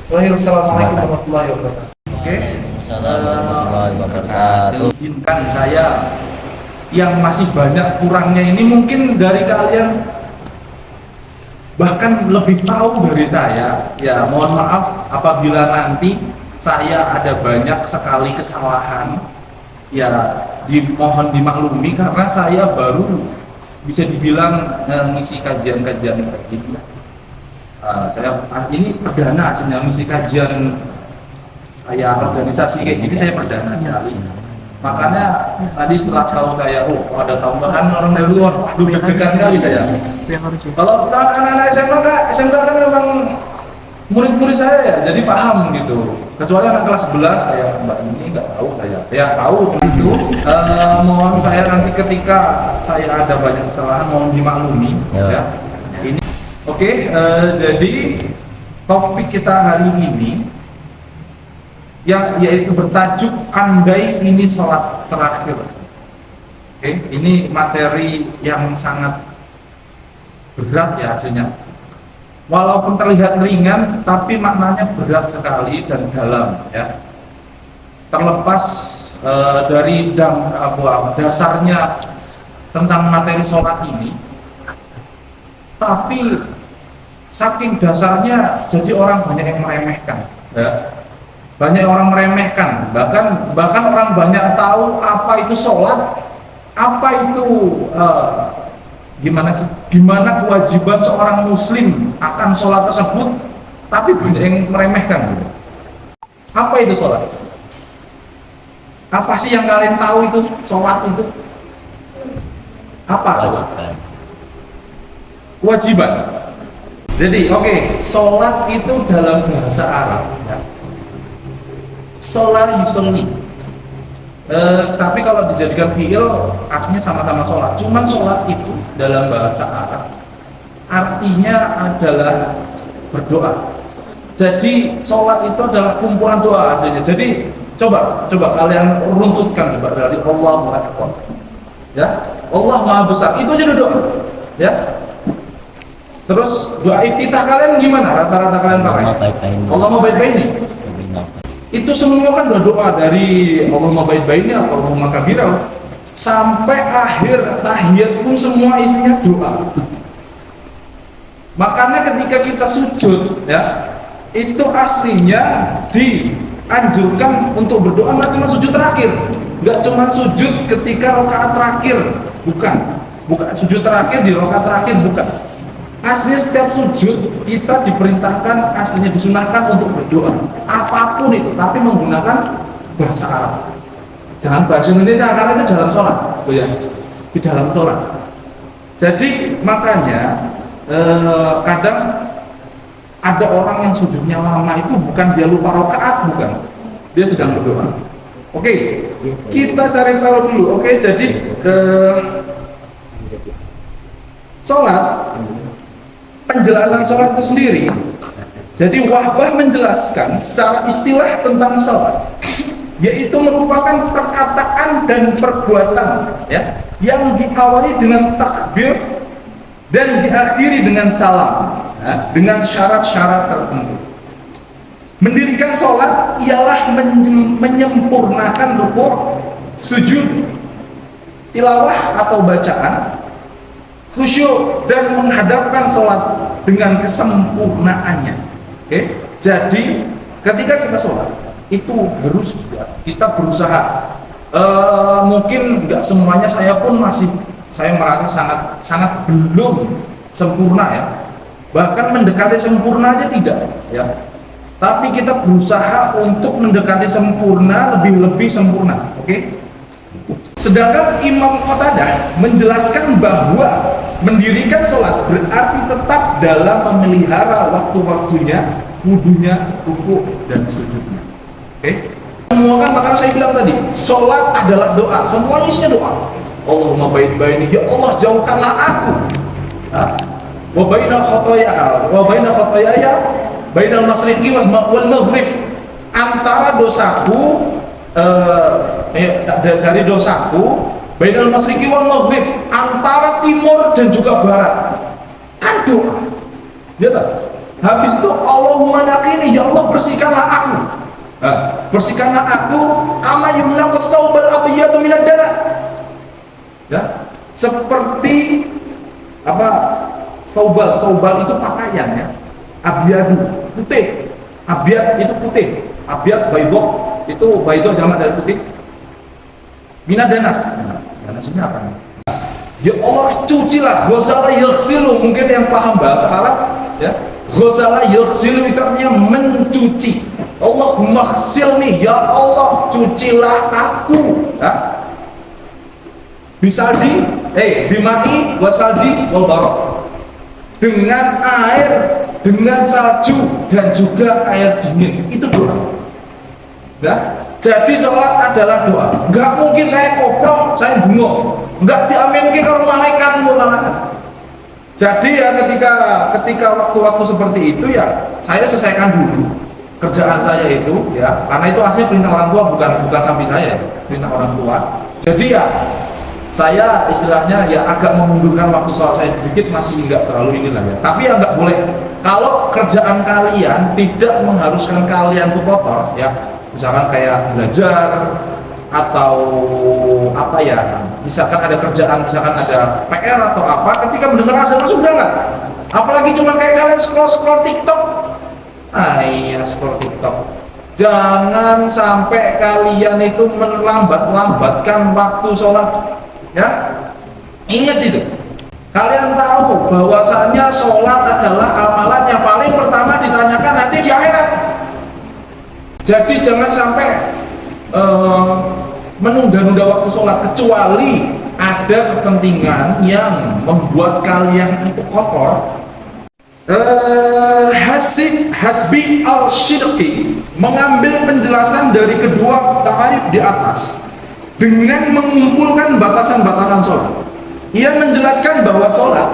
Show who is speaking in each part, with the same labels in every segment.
Speaker 1: Assalamualaikum warahmatullahi wabarakatuh. Oke.
Speaker 2: Assalamualaikum warahmatullahi wabarakatuh.
Speaker 1: Izinkan saya yang masih banyak kurangnya ini, mungkin dari kalian bahkan lebih tahu dari saya. Ya, mohon maaf apabila nanti saya ada banyak sekali kesalahan. Ya, dimohon dimaklumi karena saya baru bisa dibilang ngisi kajian-kajian kayak gitu. Ini perdana sebenarnya ngisi kajian kayak organisasi kayak gini, saya perdana sekali. Makanya tadi setelah tahu saya, ada tambahan orang dari luar, waduh deg-degan kali saya. Kalau anak-anak SMK kan memang murid-murid saya ya, jadi paham gitu. Kecuali anak kelas 11 kayak Mbak ini nggak tahu saya. Ya tahu itu. Mohon saya nanti ketika saya ada banyak kesalahan mohon dimaklumi ya. Ini oke, jadi topik kita hari ini yaitu bertajuk andai ini sholat terakhir. Oke, ini materi yang sangat berat ya hasilnya. Walaupun terlihat ringan, tapi maknanya berat sekali dan dalam ya. Terlepas dari dasarnya tentang materi sholat ini, tapi saking dasarnya jadi orang banyak yang meremehkan ya. Banyak orang meremehkan, bahkan orang banyak tahu apa itu sholat, apa itu gimana kewajiban seorang muslim akan sholat tersebut, tapi banyak yang meremehkan gitu. Apa itu sholat? Apa sih yang kalian tahu itu sholat itu? Apa sholat? Kewajiban. Jadi sholat itu dalam bahasa Arab ya. Sholat yusolli, tapi kalau dijadikan fiil artinya sama-sama sholat. Cuman sholat itu dalam bahasa Arab artinya adalah berdoa. Jadi sholat itu adalah kumpulan doa aslinya. Jadi coba kalian runtutkan coba dari Allahu Akbar. Ya, Allah Maha Besar. Itu aja doa. Ya. Terus doa iftitah kalian gimana? Rata-rata kalian pakai? Allahumma baik baini. Itu semua kan doa dari Allahumma baik baini atau Allahumma kabira sampai akhir tahiyat pun semua isinya doa. Makanya ketika kita sujud ya, itu aslinya dianjurkan untuk berdoa nggak cuma sujud terakhir, nggak cuma sujud ketika rakaat terakhir, bukan sujud terakhir di rakaat terakhir, bukan. Aslinya setiap sujud kita diperintahkan, aslinya disunahkan untuk berdoa apapun itu, tapi menggunakan bahasa Arab. Jangan bahasa Indonesia karena itu dalam sholat, ya, di dalam sholat. Jadi makanya kadang ada orang yang sujudnya lama itu bukan dia lupa rakaat, bukan, dia sedang berdoa. Oke, kita cari tahu dulu. Oke, jadi sholat, penjelasan sholat itu sendiri. Jadi Wahbah menjelaskan secara istilah tentang sholat, yaitu merupakan perkataan dan perbuatan ya, yang diawali dengan takbir dan diakhiri dengan salam ya, dengan syarat-syarat tertentu. Mendirikan sholat ialah menyempurnakan rukuk, sujud, tilawah atau bacaan, khusyuk, dan menghadapkan sholat dengan kesempurnaannya. Oke, jadi ketika kita sholat itu harus kita berusaha. Mungkin nggak semuanya, saya merasa sangat belum sempurna ya. Bahkan mendekati sempurna aja tidak ya. Tapi kita berusaha untuk mendekati sempurna, lebih sempurna. Oke. Sedangkan Imam Qatadah menjelaskan bahwa mendirikan sholat berarti tetap dalam memelihara waktu-waktunya, wudunya, rukuk, dan sujudnya. Oke? Semua kan, makanya saya bilang tadi, sholat adalah doa, semua isinya doa. Allahumma baik baini, ya Allah jauhkanlah aku. Wa baina khotoyaya, bainal masriqi wal maghrib, antara dosaku dari dosaku, bainal masriqi wal maghrib, antara timur dan juga barat. Kan doa. Lihat tak? Habis itu Allahumma naqini, ya Allah bersihkanlah aku. Bersihkanlah aku kama yumnaqut thawbal abyadu minad danas. Ya, seperti apa? Saubal itu pakaian ya. Abyadu putih. Abyad itu putih. Abyad baydo itu baydo jamak dari putih. Minadanas. Danas ini apa nih? Ya Allah cucilah. Ghasala yaghsilu, mungkin yang paham bahasa Arab ya. Ghasala yaghsilu itu artinya mencuci. Allahumma ghsilni, ya Allah cucilah aku. Ya. Bisalji, bimai wasalji wal barok, dengan air, dengan salju dan juga air dingin. Itu doa. Ya, jadi sholat adalah doa. Enggak mungkin saya koprok, saya bengok. Enggak diaminkan kalau malaikat mulanakan. Jadi ya ketika waktu-waktu seperti itu ya saya selesaikan dulu kerjaan saya itu ya, karena itu asli perintah orang tua, bukan sampai saya, perintah orang tua. Jadi ya saya istilahnya ya agak memundurkan waktu sholat saya sedikit, masih nggak terlalu inilah ya, tapi ya nggak boleh kalau kerjaan kalian tidak mengharuskan kalian tuh kotor ya, misalkan kayak belajar atau apa ya, misalkan ada kerjaan, misalkan ada PR atau apa, ketika mendengar azan langsung berangkat, apalagi cuma kayak kalian scroll TikTok. Iya, scroll TikTok. Jangan sampai kalian itu melambatkan waktu sholat. Ya, ingat itu. Kalian tahu bahwasanya sholat adalah amalan yang paling pertama ditanyakan nanti di akhirat. Jadi jangan sampai menunda-nunda waktu sholat, kecuali ada kepentingan yang membuat kalian itu kotor. Hasbi al-Shidqi mengambil penjelasan dari kedua ta'arif di atas dengan mengumpulkan batasan-batasan sholat. Ia menjelaskan bahwa sholat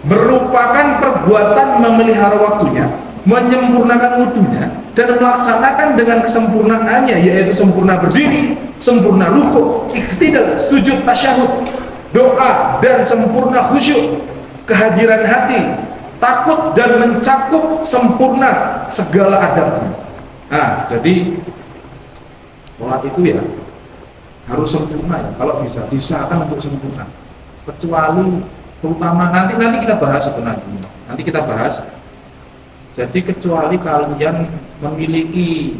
Speaker 1: merupakan perbuatan memelihara waktunya, menyempurnakan wudunya, dan melaksanakan dengan kesempurnaannya, yaitu sempurna berdiri, sempurna ruku', iktidal, sujud tasyahud, doa, dan sempurna khusyuk, kehadiran hati, takut, dan mencakup sempurna segala adabnya. Nah, jadi sholat itu ya harus sempurna ya, kalau bisa diusahakan untuk sempurna, kecuali terutama nanti kita bahas itu nanti kita bahas. Jadi kecuali kalian memiliki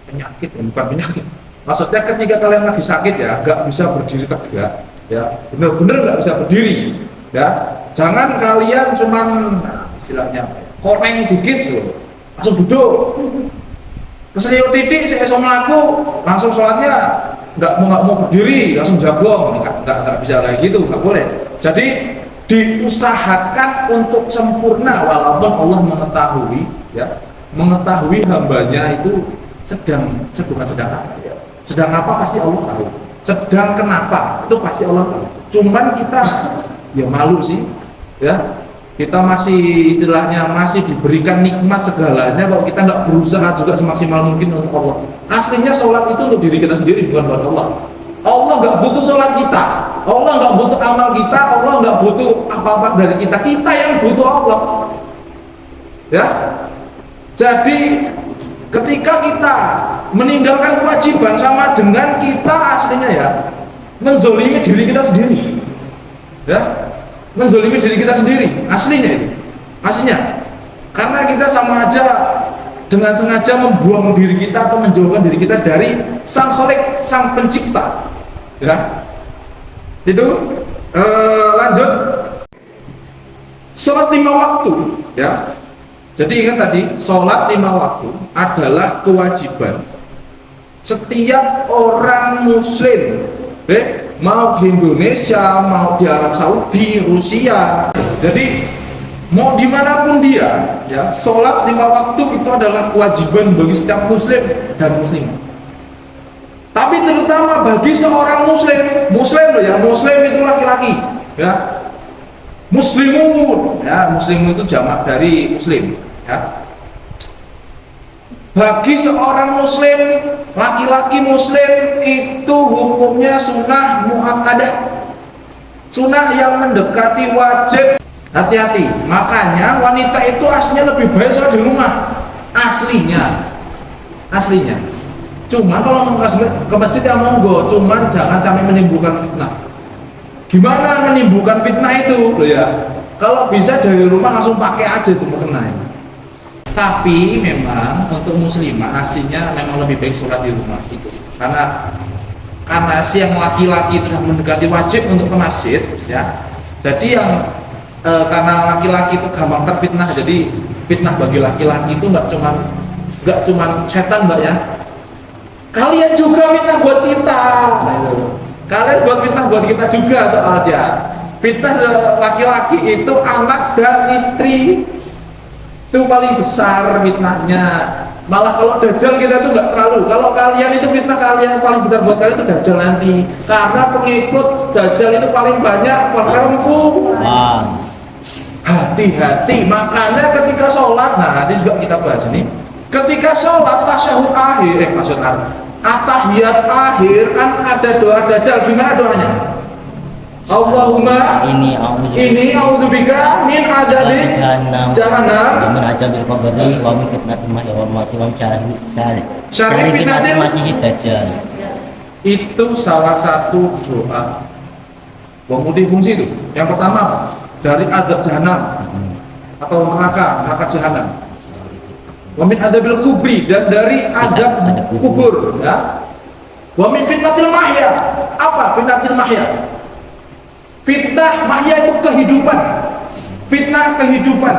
Speaker 1: penyakit, bukan penyakit, maksudnya ketika kalian lagi sakit ya, nggak bisa berdiri tegak ya, bener-bener nggak bisa berdiri ya, jangan kalian cuman istilahnya koreng dikit tuh langsung duduk, keseliut titik saya melaku langsung sholatnya nggak mau berdiri, langsung jagong, nggak bisa kayak gitu, nggak boleh. Jadi diusahakan untuk sempurna, walaupun Allah mengetahui ya, mengetahui hambanya itu sedang apa ya, sedang apa pasti Allah tahu, sedang kenapa itu pasti Allah tahu. Cuman kita ya malu sih ya, kita masih istilahnya masih diberikan nikmat segalanya, kalau kita nggak berusaha juga semaksimal mungkin untuk Allah. Aslinya sholat itu untuk diri kita sendiri, bukan buat Allah. Allah nggak butuh sholat kita, Allah nggak butuh amal kita, Allah nggak butuh apa-apa dari kita, kita yang butuh Allah ya. Jadi ketika kita meninggalkan kewajiban sama dengan kita aslinya ya menzolimi diri kita sendiri ya, menzolimi diri kita sendiri aslinya itu, aslinya karena kita sama aja dengan sengaja membuang diri kita atau menjauhkan diri kita dari sang Khalik, sang pencipta ya. Itu lanjut sholat 5 waktu ya. Jadi ingat tadi, sholat 5 waktu adalah kewajiban setiap orang muslim, mau di Indonesia, mau di Arab Saudi, Rusia, jadi mau dimanapun dia ya, sholat 5 waktu itu adalah kewajiban bagi setiap muslim dan muslimah. Tapi terutama bagi seorang muslim loh ya, muslim itu laki-laki ya, muslimun ya, muslimun itu jamak dari muslim ya. Bagi seorang muslim, laki-laki muslim itu hukumnya sunnah muakkadah, sunnah yang mendekati wajib. Hati-hati. Makanya wanita itu aslinya lebih baik sholat di rumah. Aslinya. Cuma kalau mau ke masjid ya monggo, cuman jangan sampai menimbulkan fitnah. Gimana menimbulkan fitnah itu? Loh ya, kalau bisa dari rumah langsung pakai aja itu mukena. Tapi memang untuk muslimah aslinya memang lebih baik sholat di rumah itu. Karena si yang laki-laki itu sudah mendekati wajib untuk ke masjid, ya. Jadi yang karena laki-laki itu gampang terfitnah, jadi fitnah bagi laki-laki itu nggak cuman setan mbak ya. Kalian juga fitnah buat kita. Kalian buat fitnah buat kita juga soalnya. Fitnah laki-laki itu anak dan istri itu paling besar fitnahnya. Malah kalau dajjal kita itu nggak terlalu. Kalau kalian itu fitnah kalian paling besar buat kalian itu dajjal nanti. Karena pengikut dajjal itu paling banyak perempuan. Hati-hati. Makanya ketika sholat, nah nanti juga kita bahas ini. Ketika sholat tasyahud akhir, atahiyat akhir kan ada doa dajjal. Gimana doanya? Allahumma ini a'udzubika min adzabi jahannam
Speaker 2: wa min adzabil qabri wa min fitnatil mahya wal mamati wa min
Speaker 1: syarri fitnatil
Speaker 2: masiihid dajjal.
Speaker 1: Itu salah satu doa multifungsi itu. Yang pertama dari adab jahannam atau neraka jahannam. Wa min adzabil kubri, dan dari azab kubur, ya. Wa min fitnatil mahya. Apa fitnatil mahya? Fitnah mahya itu kehidupan. Fitnah kehidupan.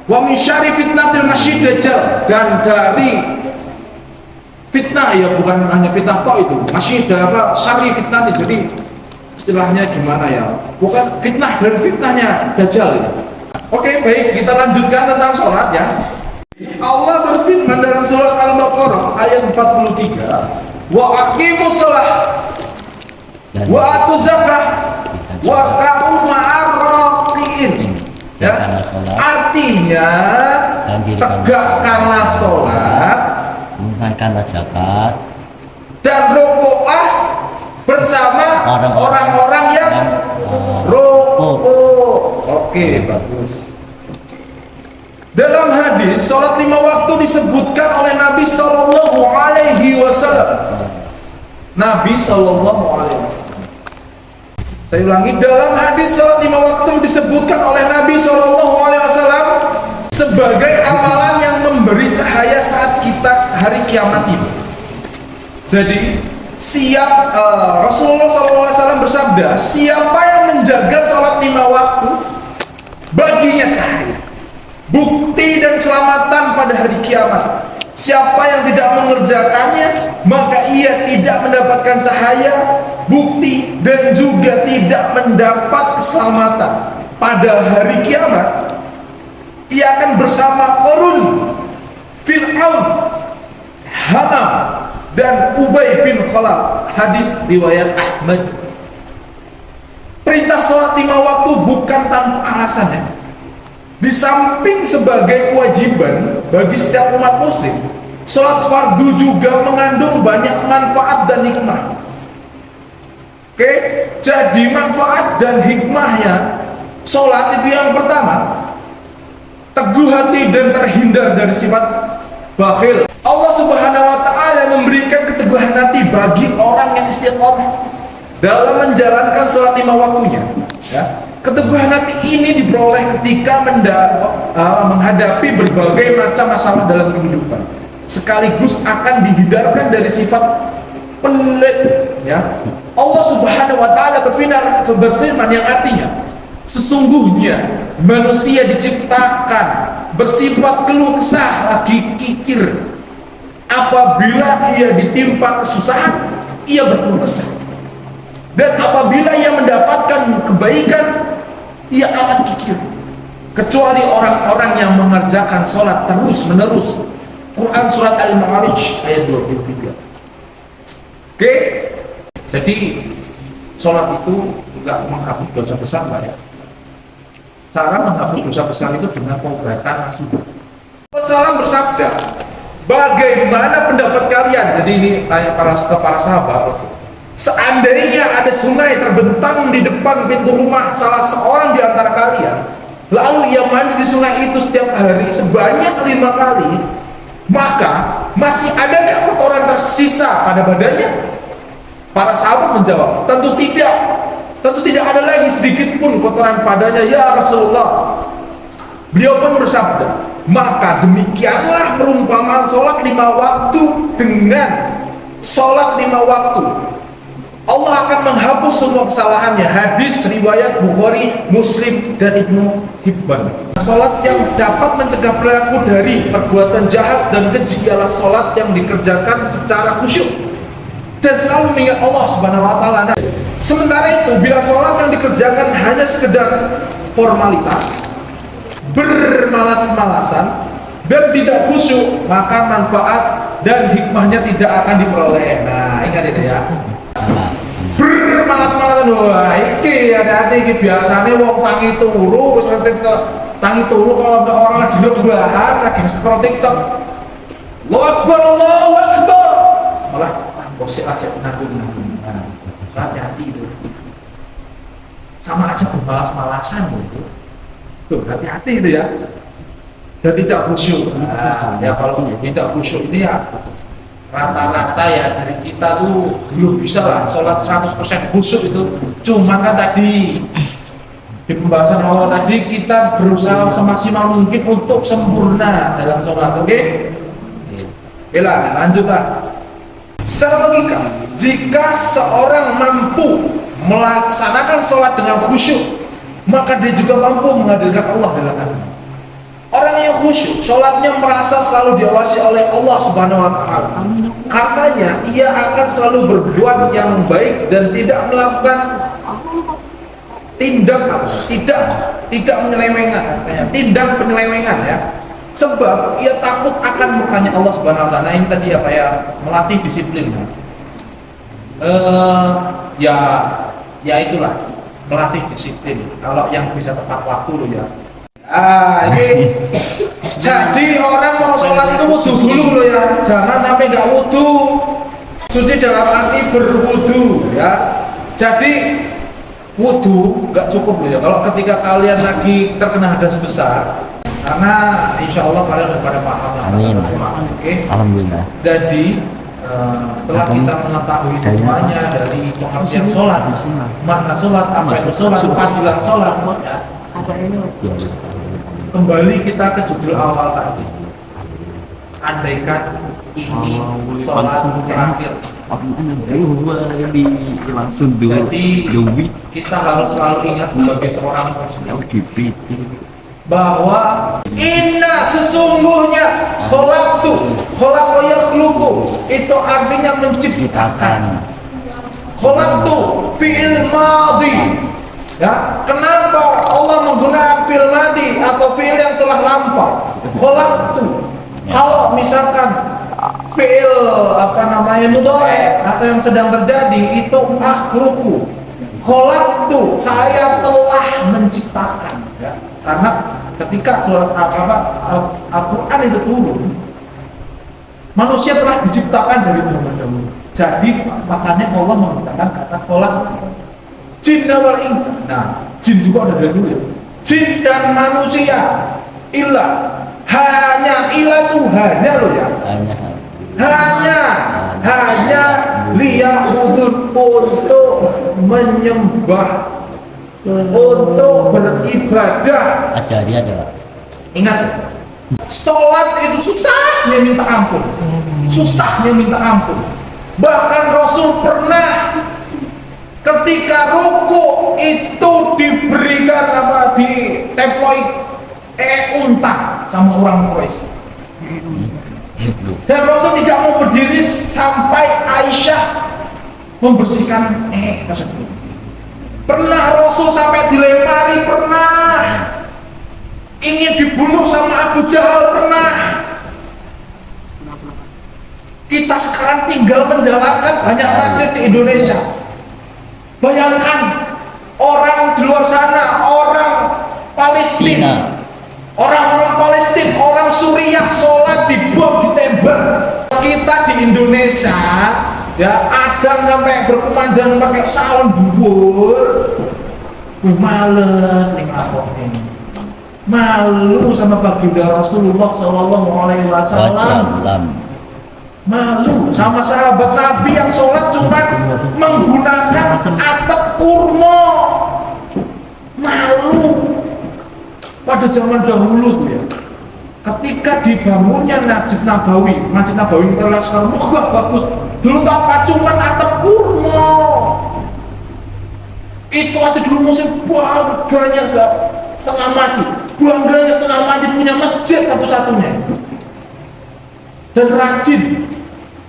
Speaker 1: Wa min syarri fitnatil masiihid dajjal, dan dari fitnah, ya bukan hanya fitnah tok itu. Masih apa syarri fitnah, jadi istilahnya gimana ya? Bukan fitnah dari fitnahnya dajjal itu. Oke, baik, kita lanjutkan tentang sholat ya. Allah berfirman dalam surat Al-Baqarah ayat 43, wa aqimus shalah wa atuz zakah wa ka'u ma'ar raqiin. Ya, artinya tegakkanlah sholat,
Speaker 2: tunaikanlah zakat,
Speaker 1: dan rukuklah bersama orang-orang yang rukuk. Oke, bagus. Dalam hadis, sholat 5 waktu disebutkan oleh Nabi Sallallahu Alaihi Wasallam. Nabi Sallallahu Alaihi Wasallam. Saya ulangi, dalam hadis sholat 5 waktu disebutkan oleh Nabi Sallallahu Alaihi Wasallam sebagai amalan yang memberi cahaya saat kita hari kiamat ini. Jadi, Rasulullah SAW bersabda, siapa yang menjaga sholat 5 waktu, baginya cahaya, bukti dan keselamatan pada hari kiamat. Siapa yang tidak mengerjakannya, maka ia tidak mendapatkan cahaya, bukti, dan juga tidak mendapat keselamatan pada hari kiamat. Ia akan bersama Qarun, Fir'aun, Hamam, dan Ubay bin Khalaf. Hadis riwayat Ahmad. Perintah sholat 5 waktu bukan tanpa alasan ya. Di samping sebagai kewajiban bagi setiap umat muslim, sholat fardu juga mengandung banyak manfaat dan hikmah. Oke, jadi manfaat dan hikmahnya sholat itu yang pertama, teguh hati dan terhindar dari sifat bakhil. Allah Subhanahu wa Ta'ala memberikan keteguhan hati bagi orang yang istiqomah dalam menjalankan sholat 5 waktunya, ya. Keteguhan hati ini diperoleh ketika menghadapi berbagai macam masalah dalam kehidupan, sekaligus akan dihindarkan dari sifat pelit, ya. Allah Subhanahu wa Ta'ala berfirman yang artinya, sesungguhnya manusia diciptakan bersifat keluh kesah, lagi kikir. Apabila ia ditimpa kesusahan, ia berkeluh kesah, dan apabila ia mendapatkan kebaikan, ia amat kikir. Kecuali orang-orang yang mengerjakan sholat terus menerus. Quran surat Al-Ma'arij ayat 23. Oke, jadi sholat itu juga menghapus dosa besar, Pak ya. Cara menghapus dosa besar itu dengan pengobatan sunnah. Rasulullah bersabda, bagaimana pendapat kalian? Jadi ini tanya para sahabat. Seandainya ada sungai terbentang di depan pintu rumah salah seorang di antara kalian, lalu ia mandi di sungai itu setiap hari sebanyak 5 kali, maka masih adakah kotoran tersisa pada badannya? Para sahabat menjawab, tentu tidak. Tentu tidak ada lagi sedikit pun kotoran padanya, ya Rasulullah. Beliau pun bersabda, maka demikianlah perumpamaan sholat 5 waktu dengan sholat 5 waktu. Allah akan menghapus semua kesalahannya. Hadis riwayat Bukhari, Muslim, dan Ibnu Hibban. Sholat yang dapat mencegah pelaku dari perbuatan jahat dan keji ialah sholat yang dikerjakan secara khusyuk dan selalu mengingat Allah Subhanahu wa Ta'ala. Sementara itu, bila sholat yang dikerjakan hanya sekedar formalitas, bermalas-malasan, dan tidak khusyuk, maka manfaat dan hikmahnya tidak akan diperoleh. Nah, ingat itu ya. Bermalas-malasan, wah, iki hati-hati, iki biasanya wong tangi turu, wis tangi turu kalau ada orang lagi rebahan, lagi scroll TikTok. Allahu Akbar, Allahu Akbar. Malah bosik aja nanggung-nanggung. Nah, hati-hati itu. Sama aja bermalas-malasan gitu. Tuh, hati-hati itu ya. Dan tidak khusyuk. Nah, ya kalau tidak khusyuk ini ya rata-rata ya dari kita tuh belum bisa lah sholat 100% khusyuk itu. Cuma kan tadi di pembahasan awal tadi kita berusaha semaksimal mungkin untuk sempurna dalam sholat. Oke? Oke lah, lanjutlah. Secara logika, jika seorang mampu melaksanakan sholat dengan khusyuk, maka dia juga mampu menghadirkan Allah dalam hati. Orang yang khusyuk, sholatnya merasa selalu diawasi oleh Allah Subhanahu wa Ta'ala. Katanya, ia akan selalu berbuat yang baik dan tidak melakukan tidak tindak penyelewengan ya. Sebab ia takut akan mukanya Allah Subhanahu wa Ta'ala. Ini tadi apa ya, melatih disiplin kan? Ya itulah, melatih disiplin. Kalau yang bisa tepat waktu loh ya. Ini jadi orang mau sholat itu wudu dulu loh ya. Jangan sampai nggak wudu. Suci dalam arti berwudu ya. Jadi wudu nggak cukup loh ya. Kalau ketika kalian lagi terkena hadas besar, karena insya Allah kalian sudah pada paham.
Speaker 2: Amin.
Speaker 1: Oke.
Speaker 2: Alhamdulillah.
Speaker 1: Jadi setelah kita mengetahui semuanya dari pengertian sholat, makna sholat, apa itu sholat, fadilah sholat, ya. Kembali kita ke judul awal tadi. Andaikan ini sholat terakhir. Jadi kita harus selalu ingat sebagai seorang muslim bahwa inna sesungguhnya khalaqa yakhluqu itu artinya menciptakan. Khalaqtu fi'il madhi. Ya, kenapa Allah menggunakan fi'il madhi atau fi'il yang telah lampau? Khalaqtu. Kalau misalkan fi'il mudhari atau yang sedang terjadi itu akhluqu. Khalaqtu, saya telah menciptakan ya. Karena ketika surat Al-Quran itu turun, manusia telah diciptakan dari zaman dahulu. Jadi makanya Allah menggunakan kata kholaq. Jin wal insan. Nah, jin juga ada dari dulu ya. Jin dan manusia hanya loh ya. Hanya liya'budun, untuk menyembah, untuk beribadah.
Speaker 2: Asyari adalah.
Speaker 1: Ingat, sholat itu susahnya minta ampun. Susahnya minta ampun. Bahkan Rasul pernah ketika ruku itu diberikan di temploi unta sama orang Quraisy. Dan Rasul tidak mau berdiri sampai Aisyah membersihkan tersebut. Pernah Rasul sampai dilempari, pernah ingin dibunuh sama Abu Jahal, pernah. Kita sekarang tinggal menjalankan banyak masjid di Indonesia. Bayangkan orang di luar sana, orang Palestina, orang-orang Palestina, orang Suriah sholat dibom, ditembak. Kita di Indonesia ya ada sampai berkomandan pakai salon dhuwur. Males ning lapor ini. malu sama baginda Rasulullah Shallallahu Alaihi Wasallam,
Speaker 2: Wassalam.
Speaker 1: malu sama sahabat Nabi yang sholat cuma menggunakan atap kurma, malu. Pada zaman dahulu tuh ya, ketika dibangunnya Masjid Nabawi kita lihat sekarang, wah bagus. Dulu tuh apa? Cuman atap kurma. Itu aja dulu musim bangganya setengah mati, bangganya setengah mati punya masjid satu-satunya. Dan rajin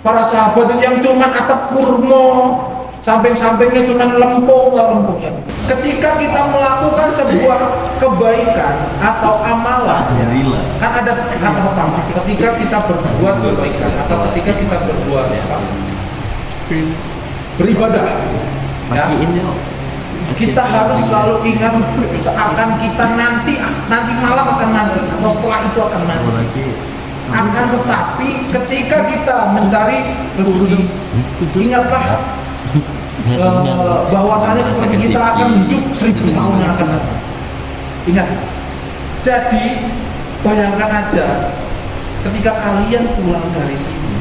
Speaker 1: para sahabat itu yang cuman atap kurma, samping-sampingnya cuman lempungnya. Ketika kita melakukan sebuah kebaikan atau amalan, kan ada kata apa? Ketika kita berbuat kebaikan atau ketika kita berbuat beribadah, ya, kita harus selalu ingat seakan kita nanti malam akan nanti atau setelah itu akan nanti. Akan tetapi ketika kita mencari rezeki, ingatlah bahwasanya seperti kita akan hidup 1000 tahun yang akan datang. Ingat. Jadi bayangkan aja ketika kalian pulang dari sini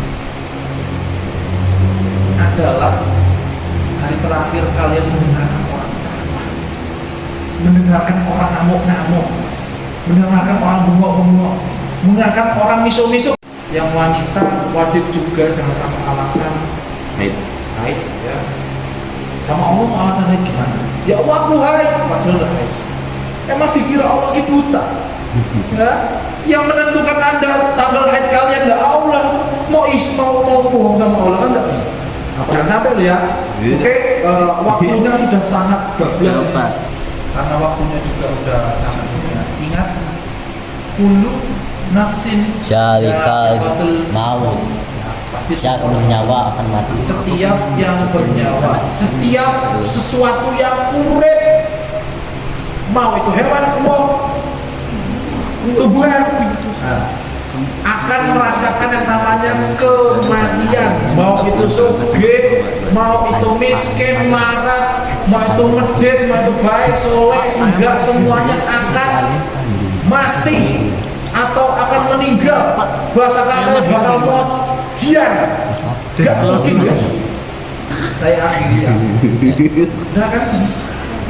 Speaker 1: adalah hari terakhir kalian mendengarkan orang ceramah, mendengarkan orang ngamuk-ngamuk, mendengarkan orang bengok-bengok, mendengarkan orang miso-miso. Yang wanita wajib juga jangan sama alasan haid, ya. Sama Allah mau alasan haid gimana? Ya Allah aku haid, padahal nggak haid. Emang dikira Allah ini buta? Ya? Yang menentukan anda tanggal haid kalian adalah Allah. Mau bohong sama Allah kan nggak bisa. Jangan sampai lo ya. Oke, waktunya sudah sangat bablas karena waktunya juga sudah sangat ingat. Kullu nafsin
Speaker 2: Jalikal maut. Siapa bernyawa akan mati.
Speaker 1: Setiap yang bernyawa, setiap sesuatu yang urip, mau itu hewan, mau tumbuhan, akan merasakan yang namanya kematian. Mau itu sugih, mau itu miskin, marat, mau itu medit, mau itu baik, soleh, enggak, semuanya akan mati atau akan meninggal. Bahasa kasar bakal mati. Diam, enggak mungkin guys. Saya akhiri ya. Udah kan?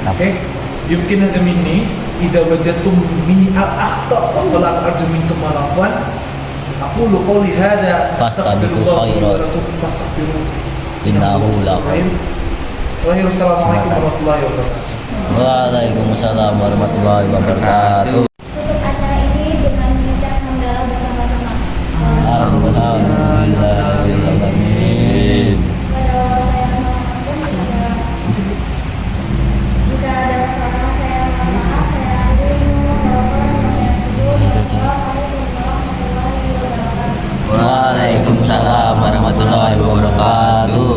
Speaker 1: Oke. Yumkin ada mini, idza wajadtum mini al-akhta wa qala arjumintum malafwan. Aku lu qouli hada
Speaker 2: Fastabiqul khairat. Innahu la khair.
Speaker 1: Wassalamualaikum warahmatullahi wabarakatuh.
Speaker 2: Waalaikumsalam warahmatullahi wabarakatuh. Alhamdulillahirrahmanirrahim. Waalaikumsalam warahmatullahi wabarakatuh.